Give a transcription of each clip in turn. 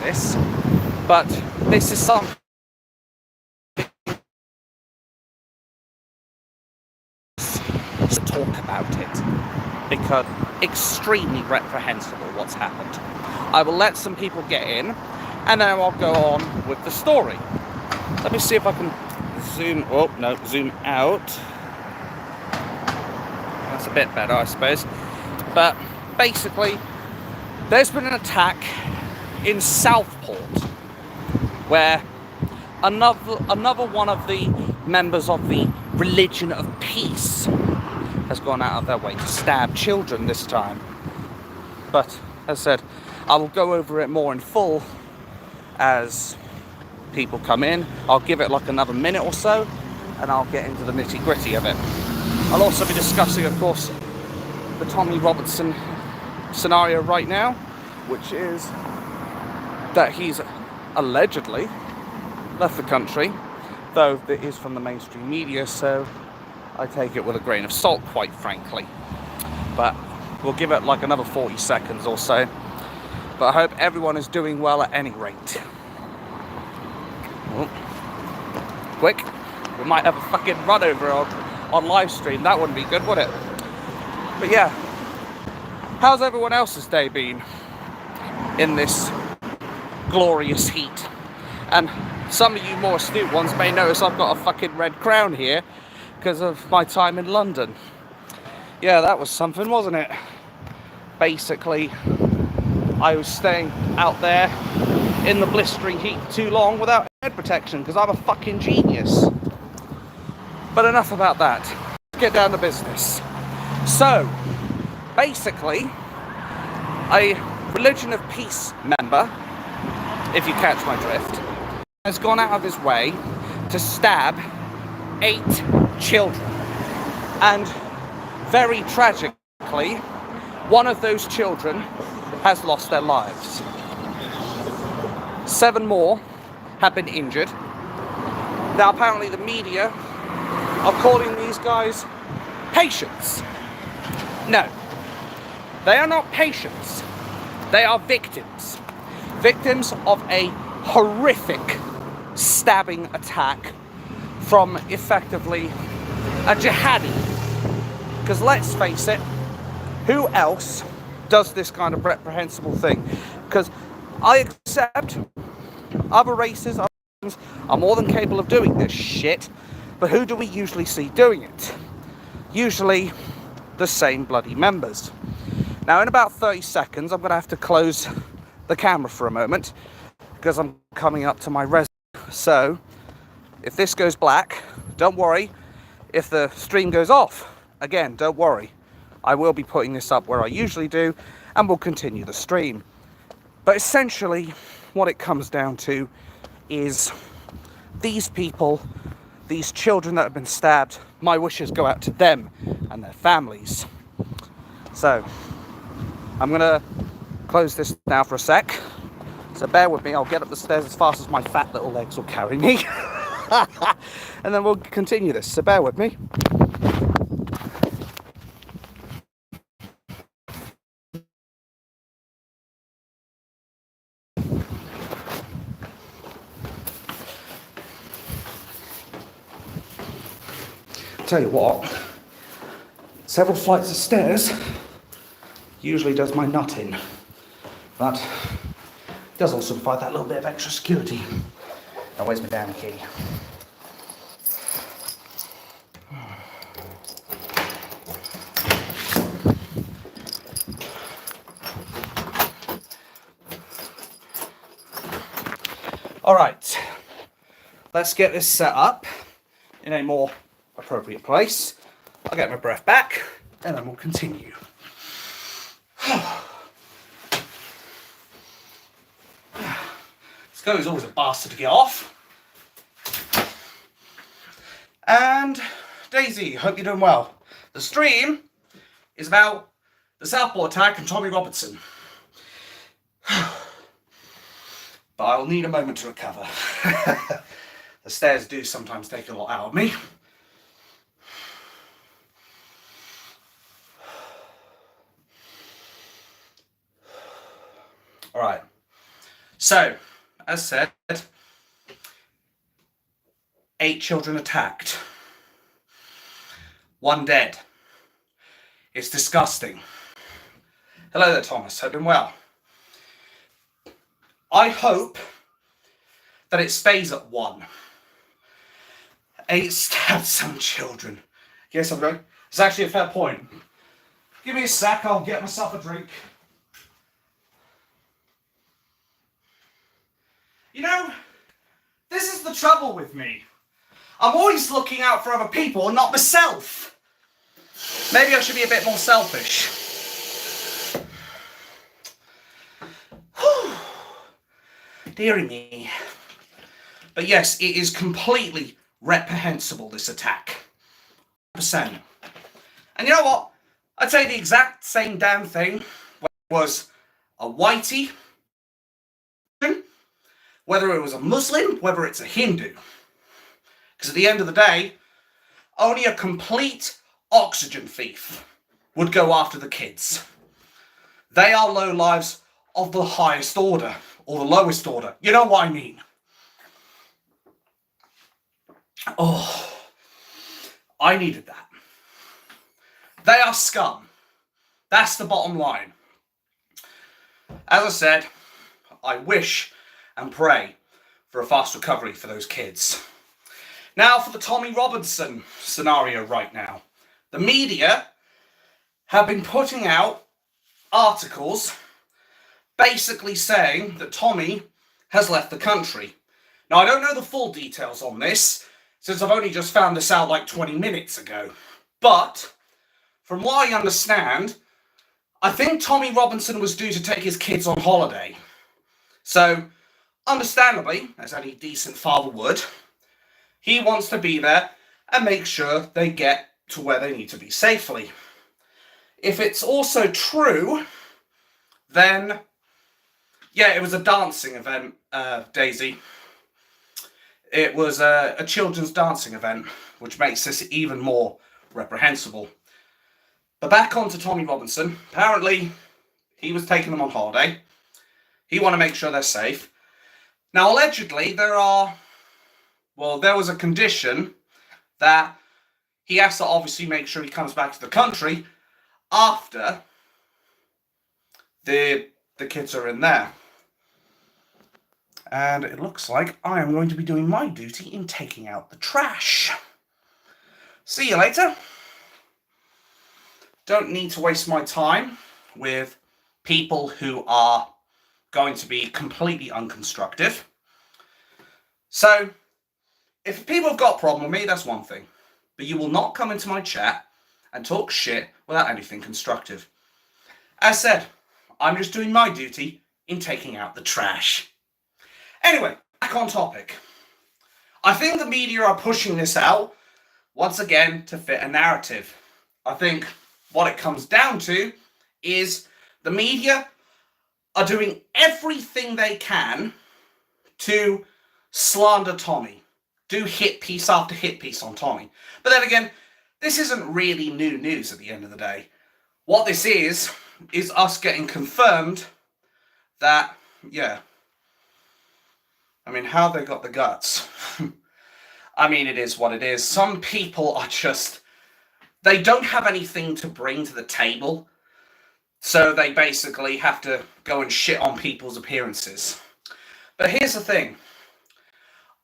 this, but this is something to talk about it, because extremely reprehensible what's happened. I will let some people get in, and then I'll go on with the story. Let me see if I can zoom out. That's a bit better, I suppose. But basically, there's been an attack in Southport, where another one of the members of the religion of peace has gone out of their way to stab children this time. But as I said, I will go over it more in full as people come in. I'll give it like another minute or so, and I'll get into the nitty-gritty of it. I'll also be discussing, of course, the Tommy Robertson scenario right now, which is that he's allegedly left the country, though it is from the mainstream media, so I take it with a grain of salt, quite frankly. But we'll give it like another 40 seconds or so. But I hope everyone is doing well at any rate. Oh. Quick, we might have a fucking run over on live stream. That wouldn't be good, would it? But yeah, how's everyone else's day been in this glorious heat? And some of you more astute ones may notice I've got a fucking red crown here because of my time in London. Yeah, that was something, wasn't it? Basically, I was staying out there in the blistering heat for too long without head protection because I'm a fucking genius. But enough about that. Let's get down to business. So, basically, a Religion of Peace member, if you catch my drift, has gone out of his way to stab 8 children. And very tragically, one of those children has lost their lives. 7 more have been injured. Now apparently the media are calling these guys patients. No, they are not patients. They are victims. Victims of a horrific stabbing attack from effectively a jihadi. Because let's face it, who else does this kind of reprehensible thing? Because I accept other races are more than capable of doing this shit, but who do we usually see doing it? Usually the same bloody members. Now in about 30 seconds I'm going to have to close the camera for a moment because I'm coming up to my residence. So if this goes black, don't worry. If the stream goes off, again, don't worry. I will be putting this up where I usually do, and we'll continue the stream. But essentially, what it comes down to is these people, these children that have been stabbed, my wishes go out to them and their families. So, I'm going to close this now for a sec. So bear with me, I'll get up the stairs as fast as my fat little legs will carry me. And then we'll continue this, so bear with me. Tell you what, several flights of stairs usually does my nut in, but it does also provide that little bit of extra security. Now where's my damn key? Alright, let's get this set up in a more appropriate place. I'll get my breath back and then we'll continue. This coat is always a bastard to get off. And Daisy, hope you're doing well. The stream is about the Southport attack and Tommy Robertson. But I will need a moment to recover. The stairs do sometimes take a lot out of me. Alright, So, as said, 8 children attacked. 1 dead. It's disgusting. Hello there, Thomas. Hope you're well. I hope that it stays at 1. 8 stabbed some children. Yes, I'm going. It's actually a fair point. Give me a sec, I'll get myself a drink. You know, this is the trouble with me. I'm always looking out for other people and not myself. Maybe I should be a bit more selfish. Deary me. But yes, it is completely reprehensible, this attack. 100%. And you know what? I'd say the exact same damn thing whether it was a whitey, whether it was a Muslim, whether it's a Hindu. Because at the end of the day, only a complete oxygen thief would go after the kids. They are lowlives of the highest order, or the lowest order. You know what I mean? Oh, I needed that. They are scum. That's the bottom line. As I said, I wish and pray for a fast recovery for those kids. Now for the Tommy Robinson scenario right now. The media have been putting out articles basically saying that Tommy has left the country. Now I don't know the full details on this, since I've only just found this out like 20 minutes ago. But from what I understand, I think Tommy Robinson was due to take his kids on holiday. So, understandably, as any decent father would, he wants to be there and make sure they get to where they need to be safely. If it's also true, then, yeah, it was a dancing event, Daisy. It was a children's dancing event, which makes this even more reprehensible. But back on to Tommy Robinson. Apparently, he was taking them on holiday. He wanted to make sure they're safe. Now, allegedly, there was a condition that he has to obviously make sure he comes back to the country after the kids are in there. And it looks like I am going to be doing my duty in taking out the trash. See you later. Don't need to waste my time with people who are going to be completely unconstructive. So, if people have got a problem with me, that's one thing. But you will not come into my chat and talk shit without anything constructive. As said, I'm just doing my duty in taking out the trash. Anyway, back on topic. I think the media are pushing this out, once again, to fit a narrative. I think what it comes down to is the media are doing everything they can to slander Tommy. Do hit piece after hit piece on Tommy. But then again, this isn't really new news at the end of the day. What this is us getting confirmed that, yeah, I mean, how they got the guts. I mean, it is what it is. Some people are just, they don't have anything to bring to the table. So they basically have to go and shit on people's appearances. But here's the thing.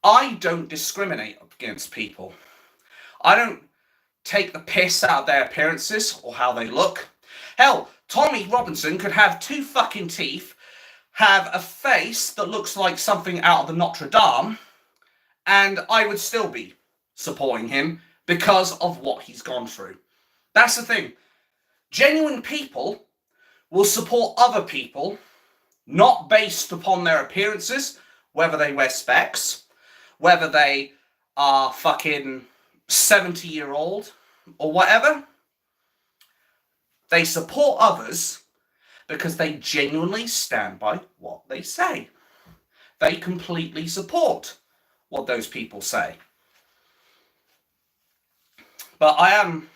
I don't discriminate against people. I don't take the piss out of their appearances or how they look. Hell, Tommy Robinson could have 2 fucking teeth, have a face that looks like something out of the Notre Dame, and I would still be supporting him because of what he's gone through. That's the thing. Genuine people will support other people, not based upon their appearances, whether they wear specs, whether they are fucking 70-year-old or whatever. They support others because they genuinely stand by what they say. They completely support what those people say. But I am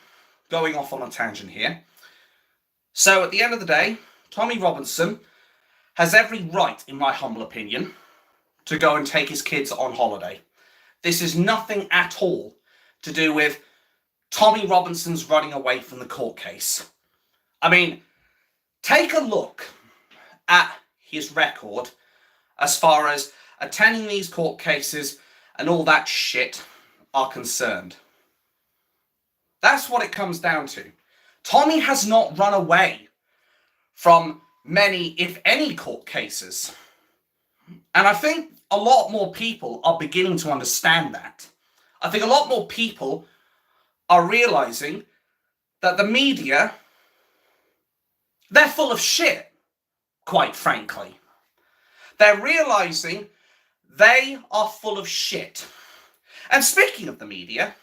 going off on a tangent here. So at the end of the day, Tommy Robinson has every right, in my humble opinion, to go and take his kids on holiday. This is nothing at all to do with Tommy Robinson's running away from the court case. I mean, take a look at his record as far as attending these court cases and all that shit are concerned. That's what it comes down to. Tommy has not run away from many, if any, court cases. And I think a lot more people are beginning to understand that. I think a lot more people are realizing that the media, they're full of shit, quite frankly. They're realizing they are full of shit. And speaking of the media,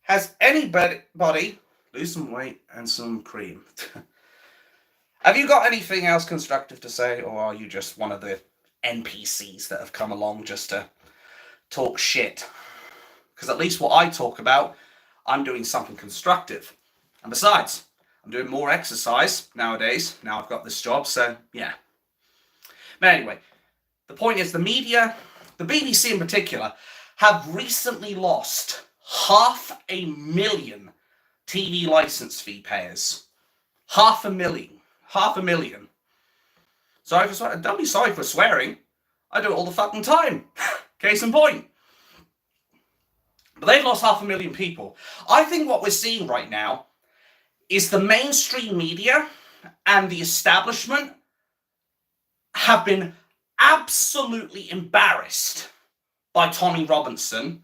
has anybody lose some weight and some cream? Have you got anything else constructive to say, or are you just one of the NPCs that have come along just to talk shit? Because at least what I talk about, I'm doing something constructive. And besides, I'm doing more exercise nowadays. Now I've got this job, so yeah. But anyway, the point is the media, the BBC in particular, have recently lost 500,000 TV license fee payers. 500,000. Sorry for swearing. Don't be sorry for swearing. I do it all the fucking time. Case in point. But they've lost 500,000 people. I think what we're seeing right now is the mainstream media and the establishment have been absolutely embarrassed by Tommy Robinson.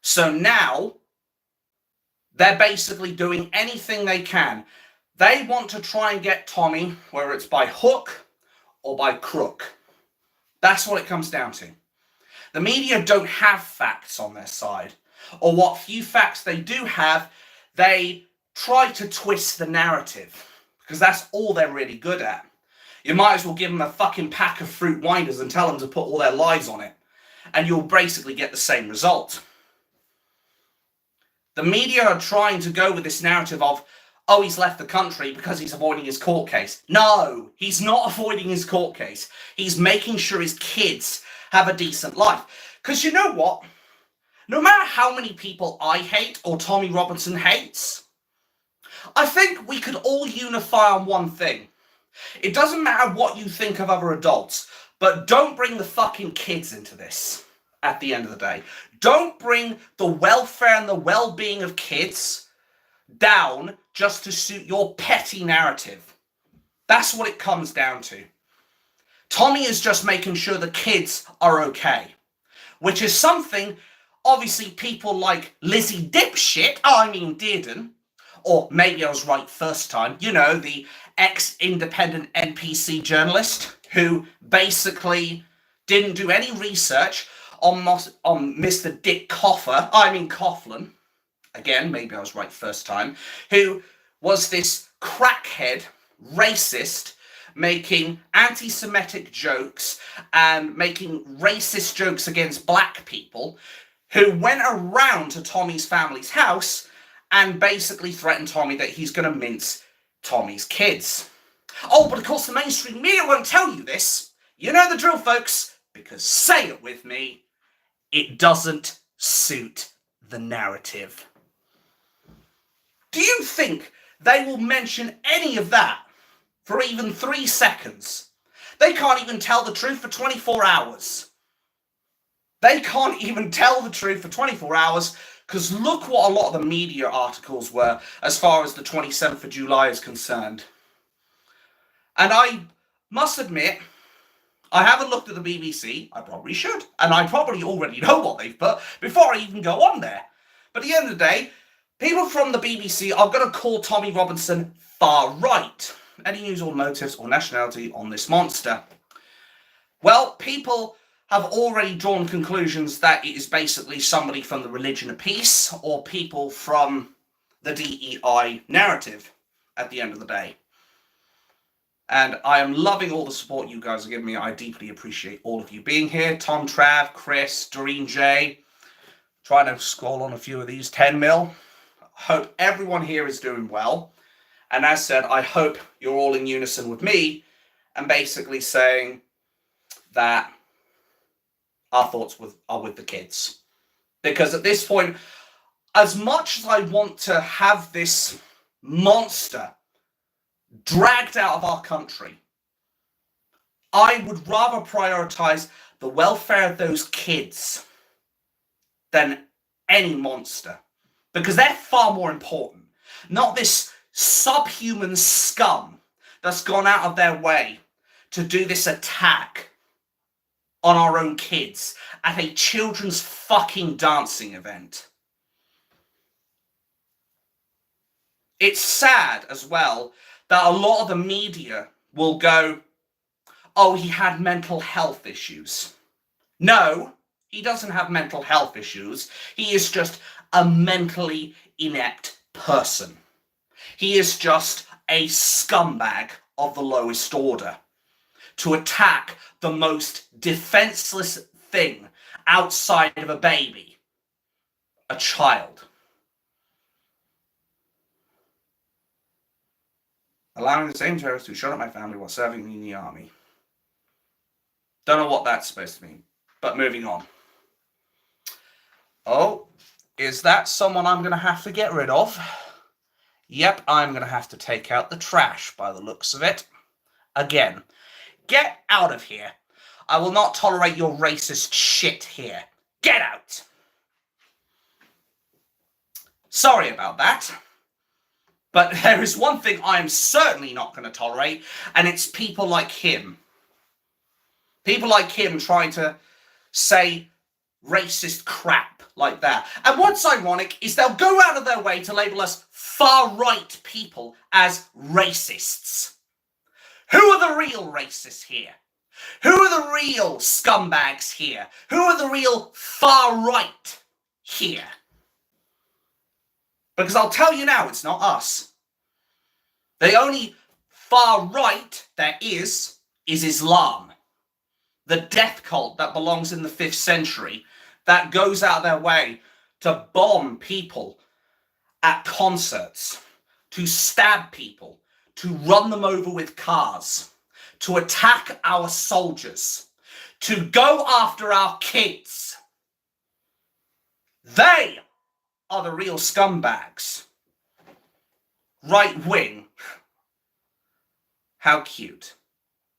So now they're basically doing anything they can. They want to try and get Tommy, whether it's by hook or by crook. That's what it comes down to. The media don't have facts on their side. Or what few facts they do have, they try to twist the narrative. Because that's all they're really good at. You might as well give them a fucking pack of fruit winders and tell them to put all their lies on it. And you'll basically get the same result. The media are trying to go with this narrative of, oh, he's left the country because he's avoiding his court case. No, he's not avoiding his court case. He's making sure his kids have a decent life. Because you know what? No matter how many people I hate or Tommy Robinson hates, I think we could all unify on one thing. It doesn't matter what you think of other adults, but don't bring the fucking kids into this at the end of the day. Don't bring the welfare and the well-being of kids down just to suit your petty narrative. That's what it comes down to. Tommy is just making sure the kids are okay, which is something obviously people like Lizzie Dearden, or maybe I was right first time, you know, the ex-independent NPC journalist who basically didn't do any research on Mr. Dick Coughlin, again, maybe I was right first time, who was this crackhead, racist, making anti-Semitic jokes and making racist jokes against black people, who went around to Tommy's family's house and basically threatened Tommy that he's going to mince Tommy's kids. Oh, but of course the mainstream media won't tell you this. You know the drill, folks, because say it with me, it doesn't suit the narrative. Do you think they will mention any of that for even 3 seconds? They can't even tell the truth for 24 hours. They can't even tell the truth for 24 hours because look what a lot of the media articles were as far as the 27th of July is concerned. And I must admit, I haven't looked at the BBC. I probably should. And I probably already know what they've put before I even go on there. But at the end of the day, people from the BBC are going to call Tommy Robinson far right. Any news or motives or nationality on this monster? Well, people have already drawn conclusions that it is basically somebody from the religion of peace or people from the DEI narrative at the end of the day. And I am loving all the support you guys are giving me. I deeply appreciate all of you being here. Tom, Trav, Chris, Doreen J. Trying to scroll on a few of these. 10 mil. Hope everyone here is doing well. And as said, I hope you're all in unison with me and basically saying that our thoughts are with the kids. Because at this point, as much as I want to have this monster dragged out of our country, I would rather prioritize the welfare of those kids than any monster. Because they're far more important. Not this subhuman scum that's gone out of their way to do this attack on our own kids at a children's fucking dancing event. It's sad as well that a lot of the media will go, oh, he had mental health issues. No, he doesn't have mental health issues. He is just a mentally inept person. He is just a scumbag of the lowest order to attack the most defenseless thing outside of a baby, a child. Allowing the same terrorists who shot at my family while serving me in the army. Don't know what that's supposed to mean, but moving on. Oh, is that someone I'm going to have to get rid of? Yep, I'm going to have to take out the trash by the looks of it. Again, get out of here. I will not tolerate your racist shit here. Get out! Sorry about that. But there is one thing I am certainly not going to tolerate, and it's people like him. People like him trying to say racist crap like that. And what's ironic is they'll go out of their way to label us far-right people as racists. Who are the real racists here? Who are the real scumbags here? Who are the real far-right here? Because I'll tell you now, it's not us. The only far-right there is Islam. The death cult that belongs in the 5th century that goes out of their way to bomb people at concerts, to stab people, to run them over with cars, to attack our soldiers, to go after our kids. They are the real scumbags. Right wing. How cute.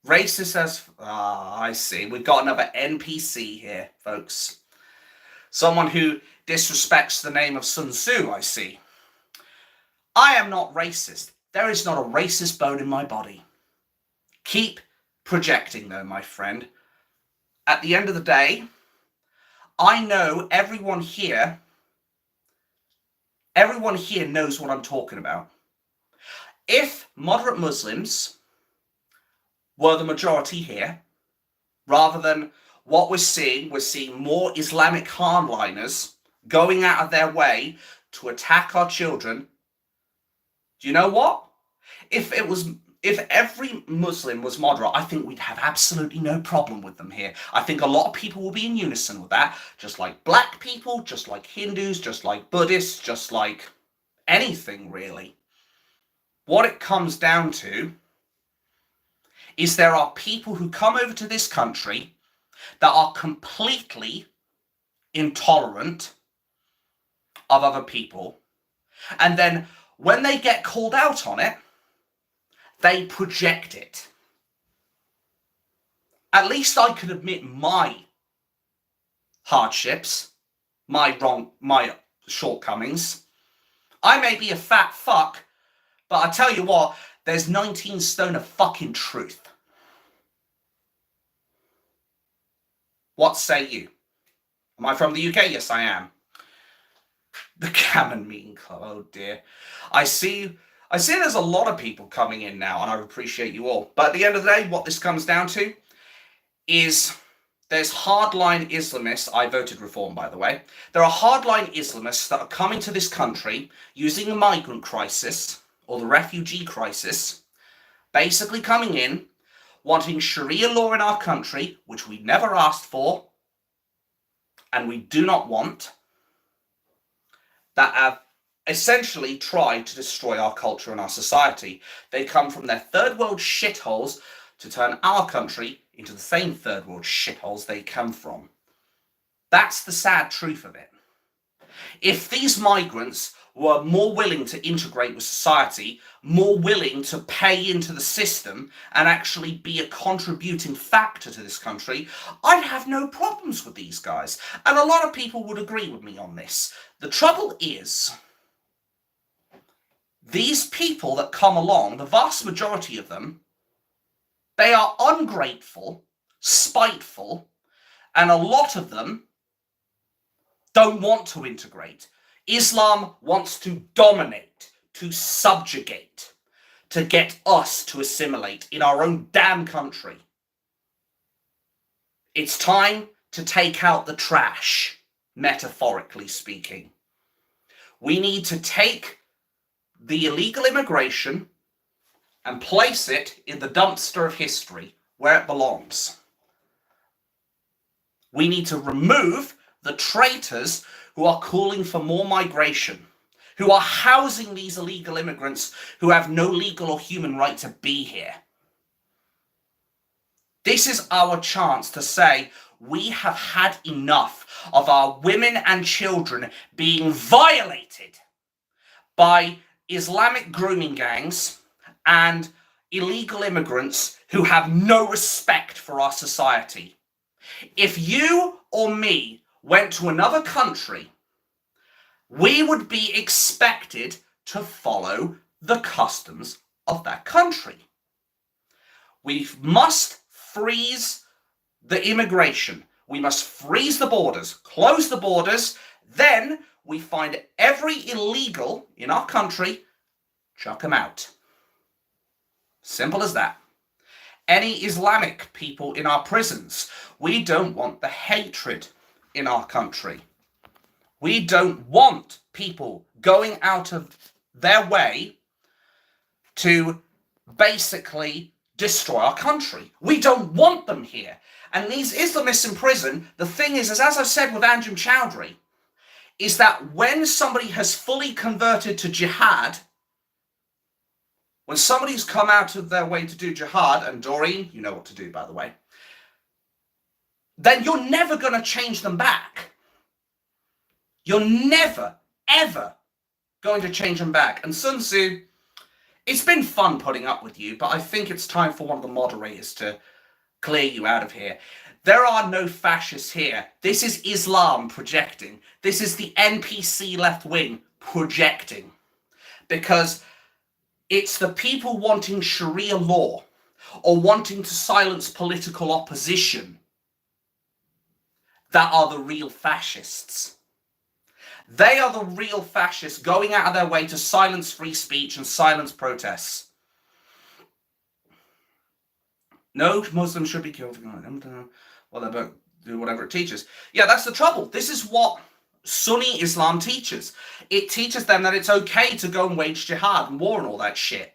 Racist as... I see. We've got another NPC here, folks. Someone who disrespects the name of Sun Tzu, I see. I am not racist. There is not a racist bone in my body. Keep projecting, though, my friend. At the end of the day, I know everyone here knows what I'm talking about. If moderate Muslims were the majority here, rather than what we're seeing more Islamic hardliners going out of their way to attack our children. Do you know what? If every Muslim was moderate, I think we'd have absolutely no problem with them here. I think a lot of people will be in unison with that, just like black people, just like Hindus, just like Buddhists, just like anything really. What it comes down to is there are people who come over to this country that are completely intolerant of other people, and then when they get called out on it, they project it. At least I can admit my hardships, my shortcomings. I may be a fat fuck, but I tell you what, there's 19 stone of fucking truth. What say you? Am I from the UK? Yes, I am. The Gammon Meeting Club, oh dear. I see there's a lot of people coming in now, and I appreciate you all. But at the end of the day, what this comes down to is there's hardline Islamists. I voted Reform, by the way. There are hardline Islamists that are coming to this country using the migrant crisis or the refugee crisis, basically coming in, wanting Sharia law in our country, which we never asked for, and we do not want, that have essentially tried to destroy our culture and our society. They come from their third world shitholes to turn our country into the same third world shitholes they come from. That's the sad truth of it. If these migrants were more willing to integrate with society, more willing to pay into the system and actually be a contributing factor to this country, I'd have no problems with these guys. And a lot of people would agree with me on this. The trouble is, these people that come along, the vast majority of them, they are ungrateful, spiteful, and a lot of them don't want to integrate. Islam wants to dominate, to subjugate, to get us to assimilate in our own damn country. It's time to take out the trash, metaphorically speaking. We need to take the illegal immigration and place it in the dumpster of history where it belongs. We need to remove the traitors who are calling for more migration, who are housing these illegal immigrants who have no legal or human right to be here. This is our chance to say we have had enough of our women and children being violated by Islamic grooming gangs and illegal immigrants who have no respect for our society. If you or me went to another country, we would be expected to follow the customs of that country. We must freeze the immigration. We must freeze the borders, close the borders. Then we find every illegal in our country, chuck them out. Simple as that. Any Islamic people in our prisons, we don't want the hatred in our country. We don't want people going out of their way to basically destroy our country. We don't want them here. And these Islamists in prison, the thing is, as I've said with Anjem Choudary, is that when somebody has fully converted to jihad, when somebody's come out of their way to do jihad, and Doreen, you know what to do, by the way, then you're never going to change them back. You're never, ever going to change them back. And Sun Tzu, it's been fun putting up with you, but I think it's time for one of the moderators to clear you out of here. There are no fascists here. This is Islam projecting. This is the NPC left wing projecting. Because it's the people wanting Sharia law or wanting to silence political opposition that are the real fascists. They are the real fascists going out of their way to silence free speech and silence protests. No Muslim should be killed. Well, they do whatever it teaches. Yeah, that's the trouble. This is what Sunni Islam teaches. It teaches them that it's okay to go and wage jihad and war and all that shit.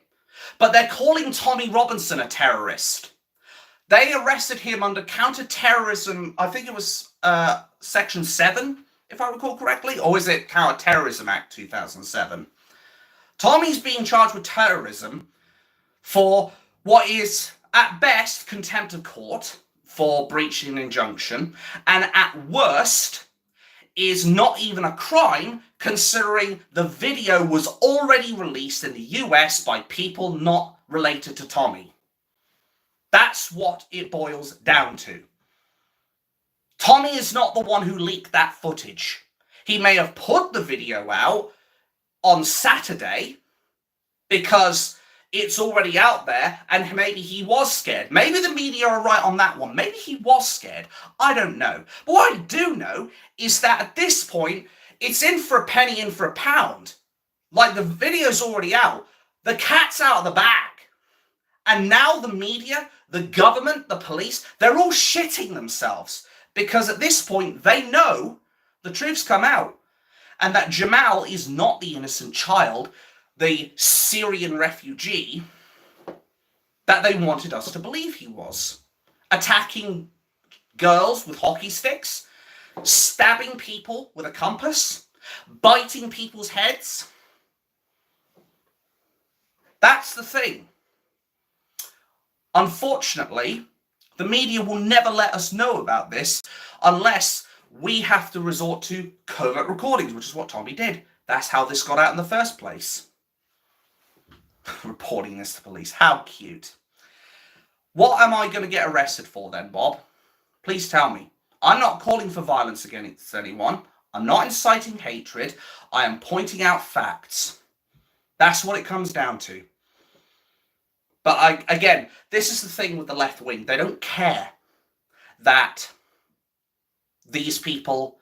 But they're calling Tommy Robinson a terrorist. They arrested him under counter-terrorism, I think it was Section 7, if I recall correctly, or is it Counter-Terrorism Act 2007? Tommy's being charged with terrorism for what is, at best, contempt of court for breaching an injunction, and at worst, is not even a crime, considering the video was already released in the US by people not related to Tommy. That's what it boils down to. Tommy is not the one who leaked that footage. He may have put the video out on Saturday because it's already out there and maybe he was scared. Maybe the media are right on that one. Maybe he was scared. I don't know. But what I do know is that at this point, it's in for a penny, in for a pound. Like, the video's already out. The cat's out of the bag. And now the media, the government, the police, they're all shitting themselves. Because at this point, they know the truth's come out. And that Jamal is not the innocent child, the Syrian refugee that they wanted us to believe he was. Attacking girls with hockey sticks, stabbing people with a compass, biting people's heads. That's the thing. Unfortunately, the media will never let us know about this unless we have to resort to covert recordings, which is what Tommy did. That's how this got out in the first place. Reporting this to police. How cute. What am I going to get arrested for then, Bob? Please tell me. I'm not calling for violence against anyone. I'm not inciting hatred. I am pointing out facts. That's what it comes down to. But again, this is the thing with the left wing. They don't care that these people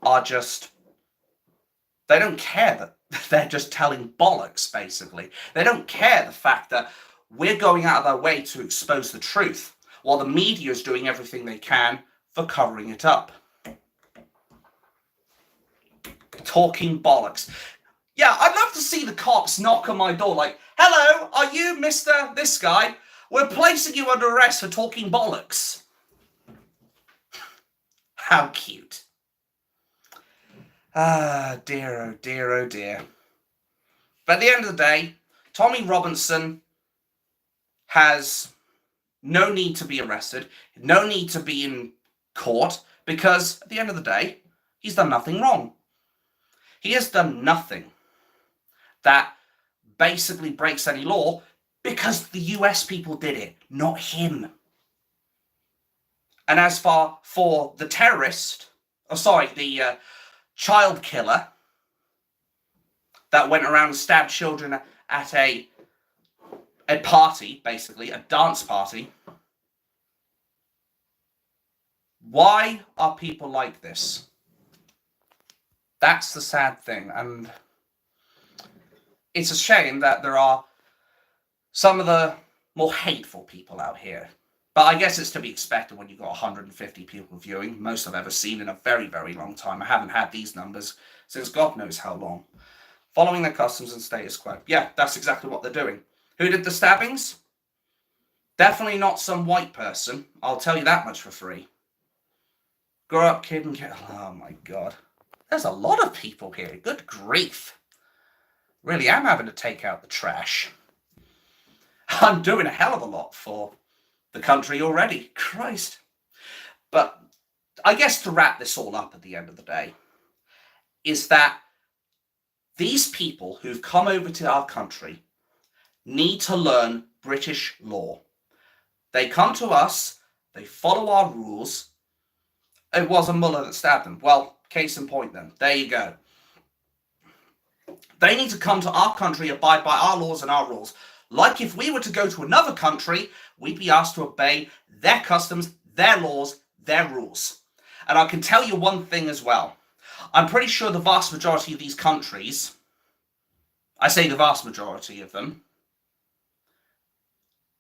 are just... They don't care that they're just telling bollocks, basically. They don't care the fact that we're going out of their way to expose the truth, while the media is doing everything they can for covering it up. Talking bollocks. Yeah, I'd love to see the cops knock on my door like, "Hello, are you Mr. This guy? We're placing you under arrest for talking bollocks." How cute. Ah, dear, oh dear, oh dear. But at the end of the day, Tommy Robinson has no need to be arrested, no need to be in court, because at the end of the day, he's done nothing wrong. He has done nothing that basically breaks any law, because the US people did it, not him. And as for the terrorist, the child killer that went around and stabbed children at a party, basically, a dance party. Why are people like this? That's the sad thing, and it's a shame that there are some of the more hateful people out here. But I guess it's to be expected when you've got 150 people viewing, most I've ever seen in a very, very long time. I haven't had these numbers since God knows how long. Following their customs and status quo. Yeah, that's exactly what they're doing. Who did the stabbings? Definitely not some white person. I'll tell you that much for free. Grow up, kid, and get... Oh, my God. There's a lot of people here. Good grief. Really am having to take out the trash. I'm doing a hell of a lot for the country already. Christ. But I guess to wrap this all up at the end of the day is that these people who've come over to our country need to learn British law. They come to us, they follow our rules. It was a mullah that stabbed them. Well, case in point then. There you go. They need to come to our country, abide by our laws and our rules. Like if we were to go to another country, we'd be asked to obey their customs, their laws, their rules. And I can tell you one thing as well. I'm pretty sure the vast majority of these countries, I say the vast majority of them,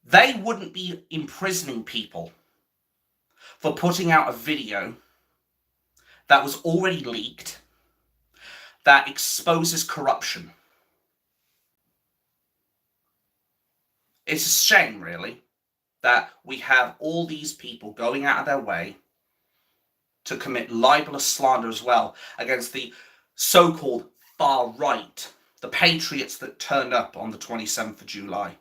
they wouldn't be imprisoning people for putting out a video that was already leaked that exposes corruption. It's a shame, really, that we have all these people going out of their way to commit libelous slander as well against the so-called far right, the patriots that turned up on the 27th of July.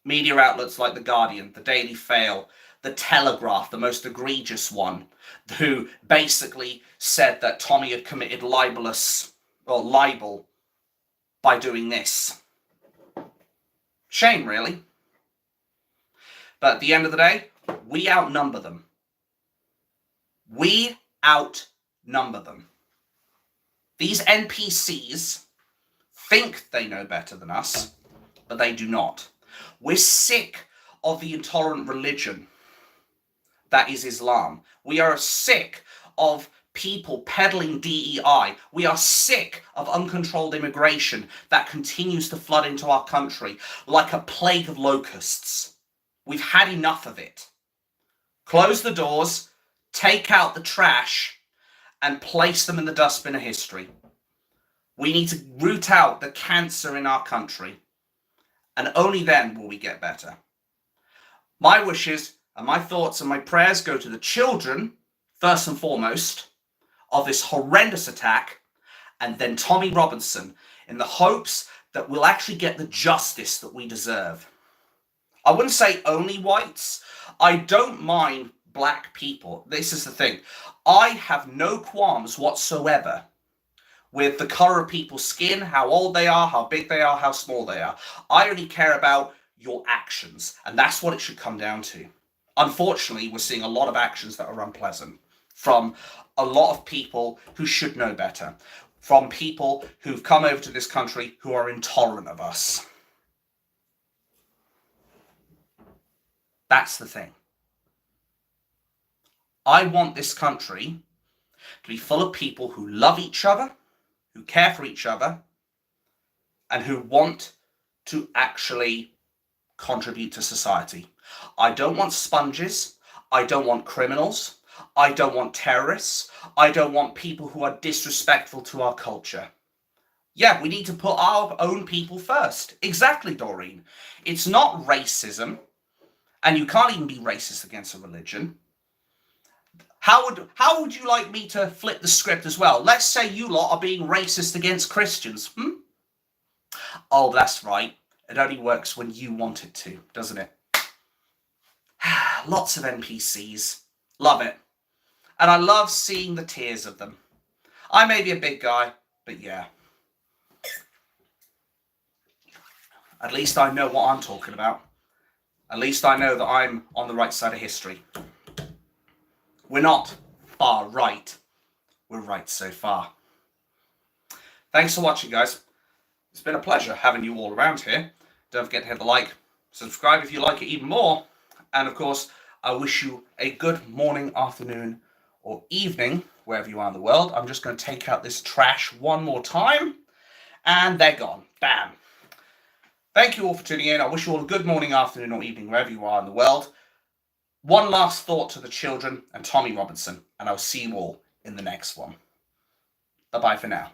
Media outlets like The Guardian, The Daily Mail, The Telegraph, the most egregious one, who basically said that Tommy had committed libel by doing this. Shame, really. But at the end of the day, we outnumber them. We outnumber them. These NPCs think they know better than us, but they do not. We're sick of the intolerant religion that is Islam. We are sick of people peddling DEI. We are sick of uncontrolled immigration that continues to flood into our country like a plague of locusts. We've had enough of it. Close the doors, take out the trash, and place them in the dustbin of history. We need to root out the cancer in our country, and only then will we get better. My wishes and my thoughts and my prayers go to the children, first and foremost, of this horrendous attack, and then Tommy Robinson, in the hopes that we'll actually get the justice that we deserve. I wouldn't say only whites. I don't mind black people. This is the thing. I have no qualms whatsoever with the colour of people's skin, how old they are, how big they are, how small they are. I only care about your actions, and that's what it should come down to. Unfortunately, we're seeing a lot of actions that are unpleasant from a lot of people who should know better, from people who've come over to this country who are intolerant of us. That's the thing. I want this country to be full of people who love each other, who care for each other, and who want to actually contribute to society. I don't want sponges. I don't want criminals. I don't want terrorists. I don't want people who are disrespectful to our culture. Yeah, we need to put our own people first. Exactly, Doreen. It's not racism, and you can't even be racist against a religion. How would you like me to flip the script as well? Let's say you lot are being racist against Christians. Oh, that's right. It only works when you want it to, doesn't it? Lots of NPCs. Love it. And I love seeing the tears of them. I may be a big guy, but yeah. At least I know what I'm talking about. At least I know that I'm on the right side of history. We're not far right. We're right so far. Thanks for watching, guys. It's been a pleasure having you all around here. Don't forget to hit the like, subscribe if you like it even more. And of course, I wish you a good morning, afternoon, or evening, wherever you are in the world. I'm just going to take out this trash one more time. And they're gone. Bam. Thank you all for tuning in. I wish you all a good morning, afternoon, or evening, wherever you are in the world. One last thought to the children and Tommy Robinson, and I'll see you all in the next one. Bye-bye for now.